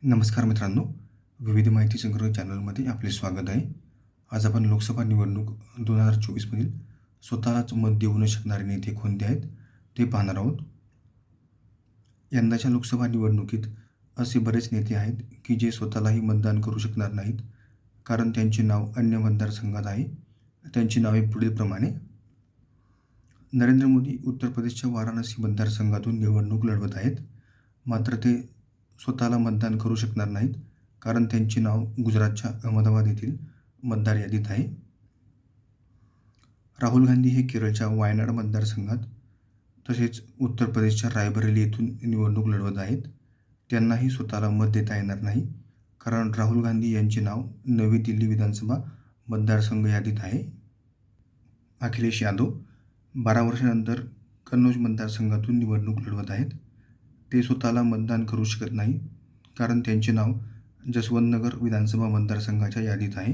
नमस्कार मित्रांनो, विविध माहिती संग्रह चॅनलमध्ये आपले स्वागत आहे. आज आपण लोकसभा निवडणूक 2024मधील स्वतःलाच मत देऊ न शकणारे नेते कोणते आहेत ते पाहणार आहोत. यंदाच्या लोकसभा निवडणुकीत असे बरेच नेते आहेत की जे स्वतःलाही मतदान करू शकणार नाहीत, कारण त्यांचे नाव अन्य मतदारसंघात आहे. त्यांची नावे पुढीलप्रमाणे: नरेंद्र मोदी उत्तर प्रदेशच्या वाराणसी मतदारसंघातून निवडणूक लढवत आहेत, मात्र ते स्वतःला मतदान करू शकणार नाहीत, कारण त्यांचे नाव गुजरातच्या अहमदाबाद येथील मतदार यादीत आहे. राहुल गांधी हे केरळच्या वायनाड मतदारसंघात तसेच उत्तर प्रदेशच्या रायबरेली येथून निवडणूक लढवत आहेत. त्यांनाही स्वतःला मत देता येणार नाही, कारण राहुल गांधी यांचे नाव नवी दिल्ली विधानसभा मतदारसंघ यादीत आहे. अखिलेश यादव 12 वर्षानंतर कन्नौज मतदारसंघातून निवडणूक लढवत आहेत. ते स्वतःला मतदान करू शकत नाही, कारण त्यांचे नाव जसवंतनगर विधानसभा मतदारसंघाच्या यादीत आहे.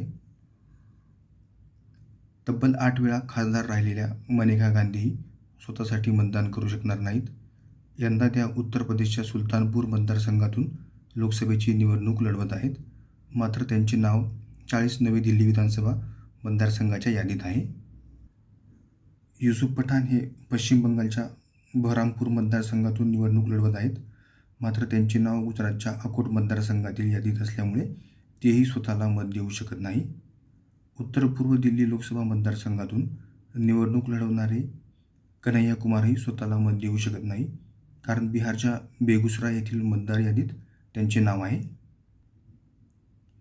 तब्बल 8 वेळा खासदार राहिलेल्या मनेका गांधीही स्वतःसाठी मतदान करू शकणार नाहीत. यंदा त्या उत्तर प्रदेशच्या सुलतानपूर मतदारसंघातून लोकसभेची निवडणूक लढवत आहेत, मात्र त्यांचे नाव 40 नवी दिल्ली विधानसभा मतदारसंघाच्या यादीत आहे. युसूफ पठाण हे पश्चिम बंगालच्या बहरामपूर मतदारसंघातून निवडणूक लढवत आहेत, मात्र त्यांचे नाव गुजरातच्या अकोट मतदारसंघातील यादीत असल्यामुळे तेही स्वतःला मत देऊ शकत नाही. उत्तर पूर्व दिल्ली लोकसभा मतदारसंघातून निवडणूक लढवणारे कन्हैया कुमारही स्वतःला मत देऊ शकत नाही, कारण बिहारच्या बेगुसराय येथील मतदार यादीत त्यांचे नाव आहे.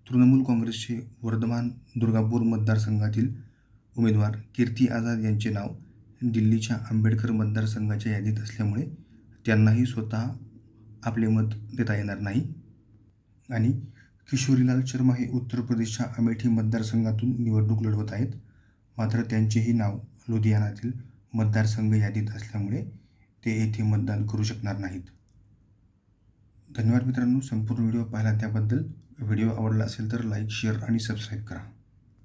तृणमूल काँग्रेसचे वर्धमान दुर्गापूर मतदारसंघातील उमेदवार कीर्ती आझाद यांचे नाव दिल्लीच्या आंबेडकर मतदारसंघाच्या यादीत असल्यामुळे त्यांनाही स्वतः आपले मत देता येणार नाही. आणि किशोरीलाल शर्मा हे उत्तर प्रदेशच्या अमेठी मतदारसंघातून निवडणूक लढवत आहेत, मात्र त्यांचेही नाव लुधियानातील मतदारसंघ यादीत असल्यामुळे ते येथे मतदान करू शकणार नाहीत. धन्यवाद मित्रांनो, संपूर्ण व्हिडिओ पाहिला त्याबद्दल. व्हिडिओ आवडला असेल तर लाईक, शेअर आणि सबस्क्राईब करा.